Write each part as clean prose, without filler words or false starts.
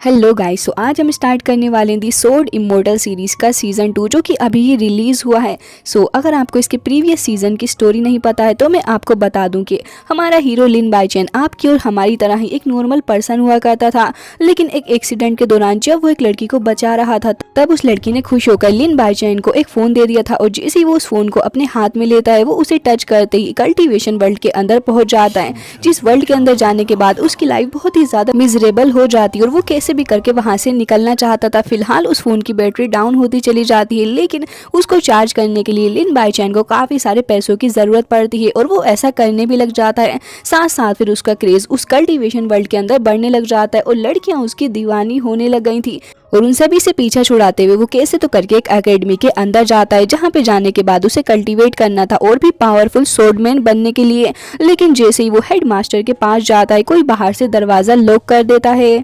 Hello guys, सो आज हम start करने वाले हैं दी सोर्ड इमोर्टल सीरीज़ का सीज़न 2 जो कि अभी ही रिलीज़ हुआ है। सो अगर आपको इसके प्रीवियस सीज़न की स्टोरी नहीं पता है तो मैं आपको बता दूं कि हमारा हीरो लिन बाइचेन आपकी और हमारी तरह ही एक नॉर्मल पर्सन हुआ करता था, लेकिन एक एक्सीडेंट के दौरान जब वो एक लड़की को बचा रहा था तब उस लड़की ने खुश होकर लिन बाइचेन को एक फ़ोन दे दिया था और जैसे ही वो उस फ़ोन को अपने हाथ में लेता है वो उसे टच करते ही कल्टीवेशन वर्ल्ड के अंदर पहुँच जाता है, जिस वर्ल्ड के अंदर जाने के बाद उसकी लाइफ बहुत ही ज़्यादा मिजरेबल हो जाती है और वो कैसे भी करके वहां से निकलना चाहता था। फिलहाल उस फोन की बैटरी डाउन होती चली जाती है, लेकिन उसको चार्ज करने के लिए लिन बाइचेन को काफी सारे पैसों की जरूरत पड़ती है और वो ऐसा करने भी लग जाता है। साथ साथ फिर उसका क्रेज उस कल्टीवेशन वर्ल्ड के अंदर बढ़ने लग जाता है और लड़कियां उसकी दीवानी होने लग गई थी और उन सभी से पीछा छुड़ाते हुए वो कैसे तो करके एक एकेडमी के अंदर जाता है, जहां पे जाने के बाद उसे कल्टीवेट करना था और भी पावरफुल स्वॉर्डमैन बनने के लिए। लेकिन जैसे ही वो हेडमास्टर के पास जाता है कोई बाहर से दरवाजा लॉक कर देता है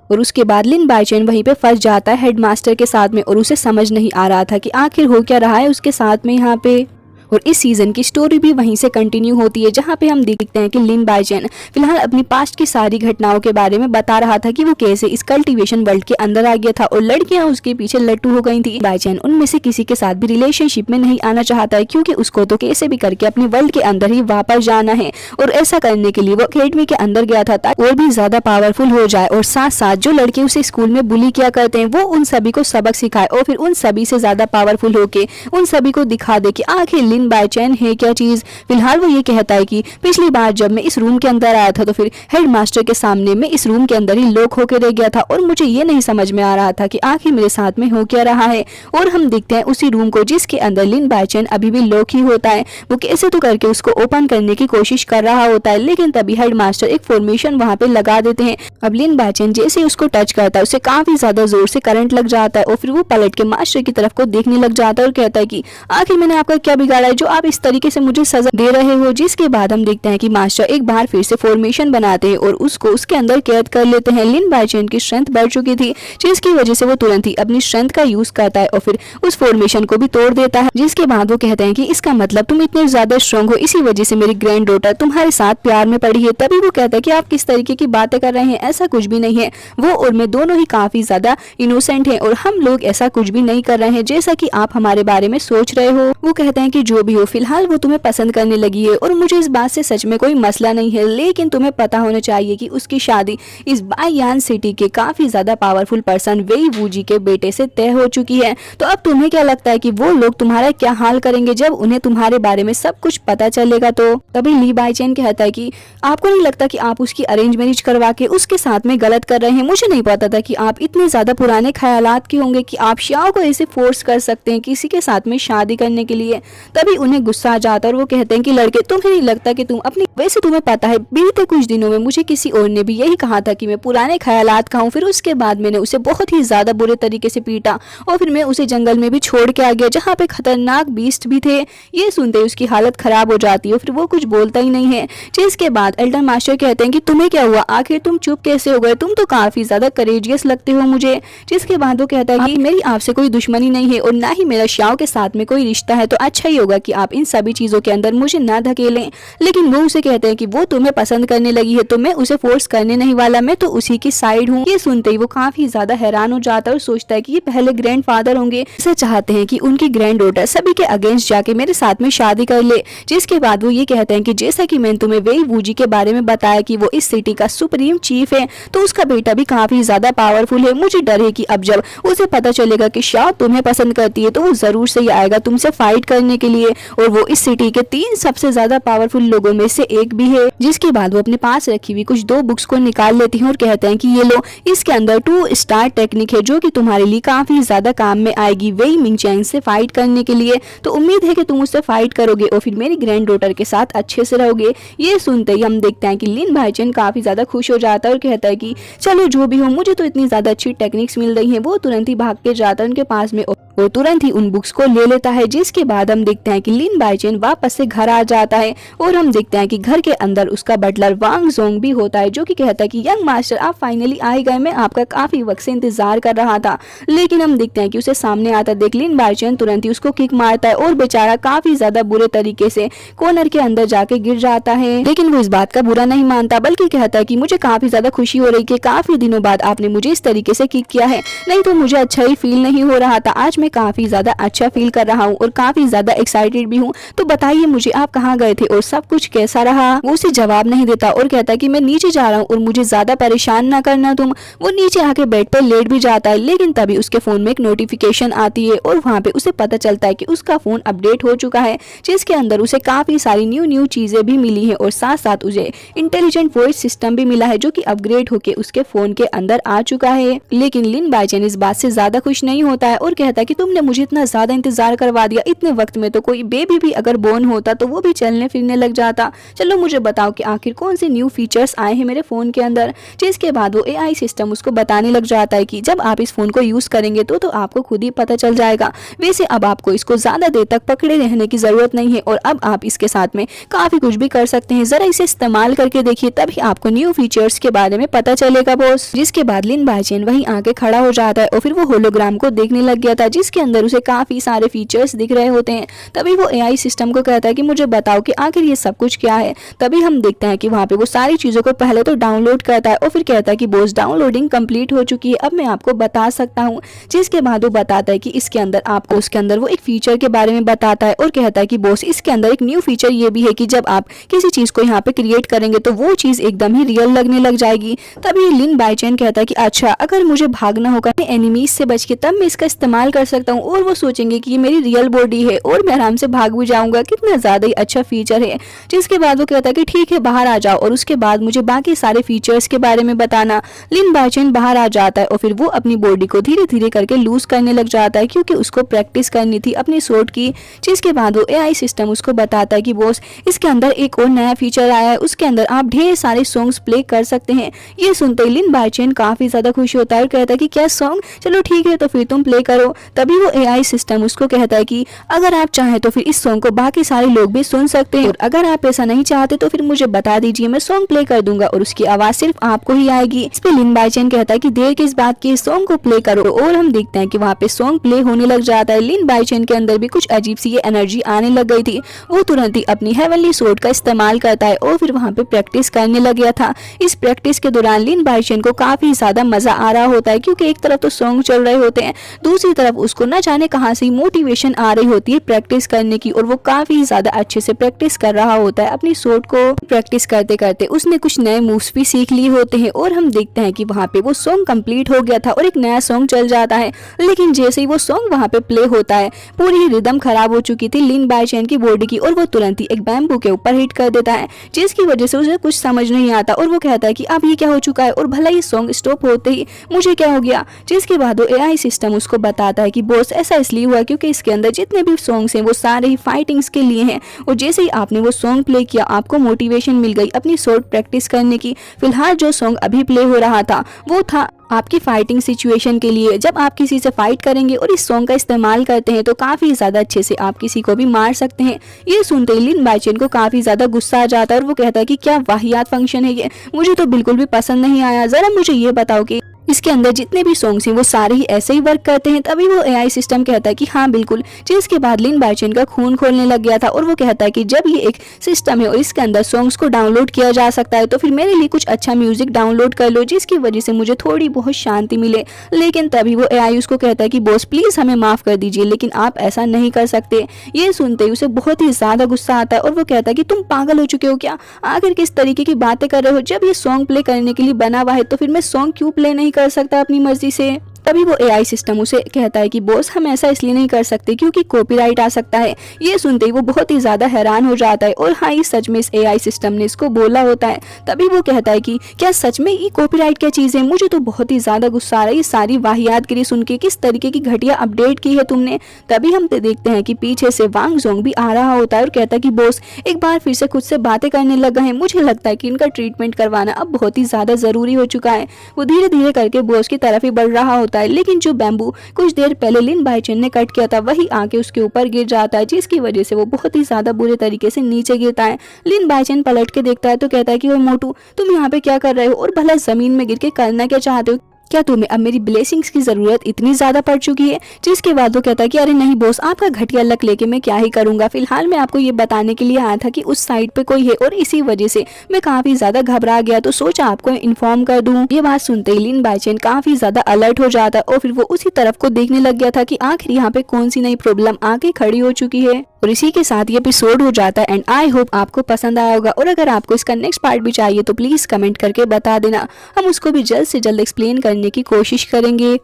और उसके बाद लिन बाइचेन वहीं पे फंस जाता है हेडमास्टर के साथ में और उसे समझ नहीं आ रहा था कि आखिर हो क्या रहा है उसके साथ में यहाँ पे। और इस सीजन की स्टोरी भी वहीं से कंटिन्यू होती है, जहाँ पे हम देखते हैं कि लिन बाइचेन फिलहाल अपनी पास्ट की सारी घटनाओं के बारे में बता रहा था कि वो कैसे इस कल्टीवेशन वर्ल्ड के अंदर आ गया था और लड़कियां उसके पीछे लट्टू हो गई थी। बाइचेन उनमें से किसी के साथ भी रिलेशनशिप में नहीं आना चाहता है, क्योंकि उसको तो कैसे भी करके अपने वर्ल्ड के अंदर ही वापस जाना है और ऐसा करने के लिए वो अकेडमी के अंदर गया था ताकि और भी ज्यादा पावरफुल हो जाए और साथ साथ जो लड़के उसे स्कूल में बुली किया करते हैं वो उन सभी को सबक सिखाए और फिर उन सभी से ज्यादा पावरफुल होके उन सभी को दिखा दे कि आखिर लिन बाइचेन है क्या चीज। फिलहाल वो ये कहता है कि पिछली बार जब मैं इस रूम के अंदर आया था तो फिर हेडमास्टर के सामने मैं इस रूम के अंदर ही लॉक होकर रह गया था और मुझे ये नहीं समझ में आ रहा था कि आखिर मेरे साथ में हो क्या रहा है। और हम देखते हैं उसी रूम को जिसके अंदर लिन बाइचेन अभी भी लॉक ही होता है। वो कैसे तो करके उसको ओपन करने की कोशिश कर रहा होता है, लेकिन तभी हेडमास्टर एक फॉर्मेशन वहां पे लगा देते हैं। अब लिन बाइचेन जैसे उसको टच करता है उसे काफी ज्यादा जोर से करंट लग जाता है और फिर वो पलट के मास्टर की तरफ को देखने लग जाता है और कहता है कि आखिर मैंने आपका क्या बिगाड़ा है जो आप इस तरीके से मुझे सजा दे रहे हो। जिसके बाद हम देखते हैं कि मास्टर एक बार फिर से फॉर्मेशन बनाते हैं और उसको उसके अंदर कैद कर लेते हैं। लिन बाइचेन की स्ट्रेंथ बढ़ चुकी थी, जिसकी वजह से वो तुरंत ही अपनी स्ट्रेंथ का यूज करता है और फिर उस फॉर्मेशन को भी तोड़ देता है। जिसके बाद वो कहते हैं कि इसका मतलब तुम इतने ज्यादा स्ट्रांग हो, इसी वजह से मेरी ग्रैंड डॉटर तुम्हारे साथ प्यार में पड़ी है। तभी वो कहता है कि आप किस तरीके की बातें कर रहे हैं, ऐसा कुछ भी नहीं है। वो और मैं दोनों ही काफी ज्यादा इनोसेंट हैं और हम लोग ऐसा कुछ भी नहीं कर रहे हैं जैसा कि आप हमारे बारे में सोच रहे हो। वो कहते हैं कि जो भी हो फिलहाल वो तुम्हें पसंद करने लगी है और मुझे इस बात से सच में कोई मसला नहीं है, लेकिन तुम्हें पता होना चाहिए कि उसकी शादी इस बायान सिटी के काफी ज्यादा पावरफुल पर्सन वेई वूजी के बेटे से तय हो चुकी है। तो अब तुम्हें क्या लगता है कि वो लोग तुम्हारा क्या हाल करेंगे जब उन्हें तुम्हारे बारे में सब कुछ पता चलेगा। तो तभी ली बाइचेन कहता है कि आपको नहीं लगता कि आप उसकी अरेंज मैरिज करवा के उसके साथ में गलत कर रहे हैं। मुझे नहीं पता था कि आप इतने ज्यादा पुराने ख्यालात के होंगे कि आप शाह को ऐसे फोर्स कर सकते हैं किसी के साथ में शादी करने के लिए। तभी उन्हें गुस्सा आ जाता है और वो कहते हैं कि लड़के तुम्हें नहीं लगता कि तुम अपनी, वैसे तुम्हें पता है बीते कुछ दिनों में मुझे किसी और ने भी यही कहा था कि मैं पुराने ख्यालात का हूँ। फिर उसके बाद मैंने उसे बहुत ही ज्यादा बुरे तरीके से पीटा और फिर मैं उसे जंगल में भी छोड़ के आ गया जहाँ पे खतरनाक बीस्ट भी थे। ये सुनते ही उसकी हालत खराब हो जाती है, फिर वो कुछ बोलता ही नहीं है। जिसके बाद एल्डर मास्टर कहते हैं कि तुम्हें क्या हुआ, आखिर तुम चुप कैसे हो गए, तुम तो काफी ज्यादा करेजियस लगते हो मुझे। जिसके बाद वो कहता है कि मेरी आपसे कोई दुश्मनी नहीं है और ना ही मेरा शाओ के साथ में कोई रिश्ता है, तो अच्छा ही होगा कि आप इन सभी चीजों के अंदर मुझे ना धकेलें। लेकिन वो उसे कहते हैं कि वो तुम्हें पसंद करने लगी है तो मैं उसे फोर्स करने नहीं वाला, मैं तो उसी की साइड हूँ। ये सुनते ही वो काफी ज्यादा हैरान हो जाता है और सोचता है कि ये पहले ग्रैंडफादर होंगे, ऐसा चाहते हैं कि उनकी ग्रैंड डॉटर सभी के अगेंस्ट जाके मेरे साथ में शादी कर ले। जिसके बाद वो ये कहते हैं कि जैसा कि मैंने तुम्हें वेई वूजी के बारे में बताया कि वो इस सिटी का सुप्रीम चीफ है, तो उसका बेटा भी काफी ज्यादा पावरफुल है। मुझे डर है कि अब जब उसे पता चलेगा कि शाह तुम्हें पसंद करती है तो वो जरूर से आएगा तुमसे फाइट करने के लिए और वो इस सिटी के 3 सबसे ज्यादा पावरफुल लोगों में से एक भी है। जिसके बाद वो अपने पास रखी हुई कुछ 2 बुक्स को निकाल लेती हैं और कहते हैं कि ये लो, इसके अंदर 2 स्टार टेक्निक है जो कि तुम्हारे लिए काफी ज्यादा काम में आएगी वेई मिंगचैंग से फाइट करने के लिए। तो उम्मीद है कि तुम उससे फाइट करोगे और फिर मेरी ग्रैंड डॉटर के साथ अच्छे से रहोगे। ये सुनते ही हम देखते हैं कि लिन बाइचेन काफी ज्यादा खुश हो जाता है और कहता है कि चलो जो भी हो, मुझे तो इतनी ज्यादा अच्छी टेक्निक्स मिल रही है। वो तुरंत ही भाग के जाता है उनके पास में वो तुरंत ही उन बुक्स को ले लेता है, जिसके बाद हम देखते हैं कि लिन बाइचेन वापस से घर आ जाता है और हम देखते हैं कि घर के अंदर उसका बटलर वांग जोंग भी होता है, जो कि कहता है कि यंग मास्टर आप फाइनली आ गए, मैं आपका काफी वक्त से इंतजार कर रहा था। लेकिन हम देखते हैं कि उसे सामने आता देख लिन बाइचेन तुरंत ही उसको किक मारता है और बेचारा काफी ज्यादा बुरे तरीके से कॉर्नर के अंदर जाके गिर जाता है। लेकिन वो इस बात का बुरा नहीं मानता, बल्कि कहता है कि मुझे काफी ज्यादा खुशी हो रही कि काफी दिनों बाद आपने मुझे इस तरीके से किक किया है, नहीं तो मुझे अच्छा ही फील नहीं हो रहा था। आज मैं काफी ज्यादा अच्छा फील कर रहा हूँ और काफी ज्यादा एक्साइटेड भी हूँ। तो बताइए मुझे आप कहाँ गए थे और सब कुछ कैसा रहा। वो उसे जवाब नहीं देता और कहता है कि मैं नीचे जा रहा हूँ और मुझे ज्यादा परेशान ना करना तुम। वो नीचे आके बेड पर लेट भी जाता है, लेकिन तभी उसके फोन में एक नोटिफिकेशन आती है और वहाँ पे उसे पता चलता है कि उसका फोन अपडेट हो चुका है, जिसके अंदर उसे काफी सारी न्यू चीजें भी मिली है और साथ साथ उसे इंटेलिजेंट वॉइस सिस्टम भी मिला है, जो कि अपग्रेड होके उसके फोन के अंदर आ चुका है। लेकिन लिन बाइचेन इस बात से ज्यादा खुश नहीं होता है और कहता है कि तुमने मुझे इतना ज्यादा इंतजार करवा दिया, इतने वक्त में तो कोई बेबी भी अगर बोर्न होता तो वो भी चलने फिरने लग जाता। चलो मुझे बताओ कि आखिर कौन से न्यू फीचर्स आए हैं मेरे फोन के अंदर। जिसके बाद वो एआई सिस्टम उसको बताने लग जाता है कि जब आप इस फोन को यूज करेंगे तो आपको खुद ही पता चल जाएगा। वैसे अब आपको इसको ज्यादा देर तक पकड़े रहने की जरूरत नहीं है और अब आप इसके साथ में काफी कुछ भी कर सकते हैं, जरा इसे इस्तेमाल करके देखिए, तभी आपको न्यू फीचर्स के बारे में पता चलेगा बॉस। जिसके बाद लिन बाइचेन वहीं आके खड़ा हो जाता है और फिर वो होलोग्राम को देखने लग गया था, जिसके अंदर उसे काफी सारे फीचर्स दिख रहे होते हैं। तभी वो एआई सिस्टम को कहता है कि मुझे बताओ कि आखिर ये सब कुछ क्या है। तभी हम देखते हैं कि वहाँ पे वो सारी चीजों को पहले तो डाउनलोड करता है और फिर कहता है कि बॉस डाउनलोडिंग कंप्लीट हो चुकी है, अब मैं आपको बता सकता हूँ। जिसके बाद वो बताता है कि इसके अंदर आपको उसके अंदर वो एक फीचर के बारे में बताता है और कहता है कि बॉस इसके अंदर एक न्यू फीचर ये भी है कि जब आप किसी चीज को यहाँ पे क्रिएट करेंगे तो वो चीज एकदम ही रियल लगने लग जाएगी। तभी लिन बाइचेन कहता है कि अच्छा, अगर मुझे भागना होगा एनिमीज से बच के तब मैं इसका इस्तेमाल कर सकता हूँ और वो सोचेंगे कि ये मेरी रियल बॉडी है और मैं आराम से भाग भी जाऊंगा, कितना ज्यादा ही अच्छा फीचर है। जिसके बाद वो कहता है कि ठीक है बाहर आ जाओ और उसके बाद मुझे बाकी सारे फीचर्स के बारे में बताना। लिन बाइचेन बाहर आ जाता है और फिर वो अपनी बॉडी को धीरे धीरे करके लूज करने लग जाता है, क्योंकि उसको प्रैक्टिस करनी थी अपनी शॉट की। जिसके बाद वो एआई सिस्टम उसको बताता है कि बॉस इसके अंदर एक और नया फीचर आया है, उसके अंदर आप ढेर सारे सॉन्ग्स प्ले कर सकते हैं। ये सुनते ही लिन बाइचेन काफी ज्यादा खुश होता है और कहता है कि क्या सॉन्ग, चलो ठीक है तो फिर तुम प्ले करो। तभी वो एआई सिस्टम उसको कहता है कि अगर आप चाहें तो फिर इस सॉन्ग को बाकी सारे लोग भी सुन सकते हैं और अगर आप ऐसा नहीं चाहते तो फिर मुझे बता दीजिए, मैं सॉन्ग प्ले कर दूंगा और उसकी आवाज सिर्फ आपको ही आएगी। इस पे लिन बाइचेन कहता है कि देर किस बात की, सॉन्ग को प्ले करो। और हम देखते हैं कि वहाँ पे सॉन्ग प्ले होने लग जाता है। लिन बाइचेन के अंदर भी कुछ अजीब सी ये एनर्जी आने लग गई थी। वो तुरंत ही अपनी हेवनली स्वॉर्ड का इस्तेमाल करता है और फिर वहाँ पे प्रैक्टिस करने लग गया था। इस प्रैक्टिस के दौरान लिन बाइचेन को काफी ज्यादा मजा आ रहा होता है, क्योंकि एक तरफ तो सॉन्ग चल रहे होते हैं, दूसरी तरफ उसको न जाने कहां से मोटिवेशन आ रही होती है प्रैक्टिस करने की और वो काफी ज्यादा अच्छे से प्रैक्टिस कर रहा होता है। अपनी शॉट को प्रैक्टिस करते करते उसने कुछ नए मूव्स भी सीख लिए होते हैं और हम देखते हैं कि वहाँ पे वो सॉन्ग कंप्लीट हो गया था और एक नया सॉन्ग चल जाता है। लेकिन जैसे ही वो सॉन्ग वहाँ पे प्ले होता है, पूरी रिदम खराब हो चुकी थी लिन बाइचेन की बॉडी की और वो तुरंत ही एक बैम्बू के ऊपर हिट कर देता है, जिसकी वजह से उसे कुछ समझ नहीं आता और वो कहता है कि अब ये क्या हो चुका है और भला ये सॉन्ग स्टॉप होते ही मुझे क्या हो गया। जिसके बाद वो एआई सिस्टम उसको बताता है कि बॉस ऐसा इसलिए हुआ क्योंकि इसके अंदर जितने भी सॉन्ग्स हैं वो सारे ही फाइटिंग्स के लिए हैं और जैसे ही आपने वो सॉन्ग प्ले किया आपको मोटिवेशन मिल गई अपनी शॉट प्रैक्टिस करने की। फिलहाल जो सॉन्ग अभी प्ले हो रहा था वो था आपकी फाइटिंग सिचुएशन के लिए। जब आप किसी से फाइट करेंगे और इस सॉन्ग का इस्तेमाल करते हैं तो काफी ज्यादा अच्छे से आप किसी को भी मार सकते हैं। ये सुनते ही लिन बाइचेन को काफी ज्यादा गुस्सा आ जाता है और वो कहता है कि क्या वाहियात फंक्शन है ये, मुझे तो बिल्कुल भी पसंद नहीं आया। जरा मुझे ये बताओ कि इसके अंदर जितने भी सॉन्ग्स हैं वो सारे ही ऐसे ही वर्क करते हैं। तभी वो एआई सिस्टम कहता है कि हाँ बिल्कुल। जिसके बाद लिन बाइचेन का खून खोलने लग गया था और वो कहता है कि जब ये एक सिस्टम है और इसके अंदर सॉन्ग्स को डाउनलोड किया जा सकता है तो फिर मेरे लिए कुछ अच्छा म्यूजिक डाउनलोड कर लो, जिसकी वजह से मुझे थोड़ी बहुत शांति मिले। लेकिन तभी वो एआई उसको कहता है कि बॉस प्लीज हमें माफ कर दीजिए, लेकिन आप ऐसा नहीं कर सकते। ये सुनते ही उसे बहुत ही ज्यादा गुस्सा आता है और वो कहता है कि तुम पागल हो चुके हो क्या, आखिर किस तरीके की बातें कर रहे हो। जब ये सॉन्ग प्ले करने के लिए बना हुआ है तो फिर मैं सॉन्ग क्यों प्ले नहीं कर सकता अपनी मर्जी से। तभी वो एआई सिस्टम उसे कहता है कि बॉस हम ऐसा इसलिए नहीं कर सकते क्योंकि कॉपीराइट आ सकता है। ये सुनते ही वो बहुत ही ज्यादा हैरान हो जाता है और हाँ ये सच में इस एआई सिस्टम ने इसको बोला होता है। तभी वो कहता है कि क्या सच में ये कॉपीराइट क्या चीज है, मुझे तो बहुत ही ज्यादा गुस्सा आ रहा है ये सारी वाहियातगिरी सुन के, किस तरीके की घटिया अपडेट की है तुमने। तभी हम देखते हैं कि पीछे से वांग जोंग भी आ रहा होता है और कहता है कि बॉस एक बार फिर से खुद से बातें करने लगा है, मुझे लगता है कि इनका ट्रीटमेंट करवाना अब बहुत ही ज्यादा जरूरी हो चुका है। वो धीरे धीरे करके बॉस की तरफ ही बढ़ रहा होता होता है, लेकिन जो बैम्बू कुछ देर पहले लिन बाइचेन ने कट किया था वही आके उसके ऊपर गिर जाता है, जिसकी वजह से वो बहुत ही ज्यादा बुरे तरीके से नीचे गिरता है। लिन बाइचेन पलट के देखता है तो कहता है कि ओए मोटू, तुम यहाँ पे क्या कर रहे हो और भला जमीन में गिर के करना क्या चाहते हो? क्या तुम्हें अब मेरी ब्लेसिंग्स की जरूरत इतनी ज्यादा पड़ चुकी है? जिसके बाद वो कहता है कि अरे नहीं बॉस, आपका घटिया लक लेके मैं क्या ही करूंगा, फिलहाल मैं आपको ये बताने के लिए आया था कि उस साइड पे कोई है और इसी वजह से मैं काफी ज्यादा घबरा गया, तो सोचा आपको इन्फॉर्म कर दूं। ये बात सुनते ही लिन बाइचेन काफी ज्यादा अलर्ट हो जाता है और फिर वो उसी तरफ को देखने लग गया था कि आखिर यहाँ पे कौन सी नई प्रॉब्लम आके खड़ी हो चुकी है। और इसी के साथ ये एपिसोड हो जाता है एंड आई होप आपको पसंद आया होगा, और अगर आपको इसका नेक्स्ट पार्ट भी चाहिए तो प्लीज कमेंट करके बता देना, हम उसको भी जल्द से जल्द एक्सप्लेन करने की कोशिश करेंगे।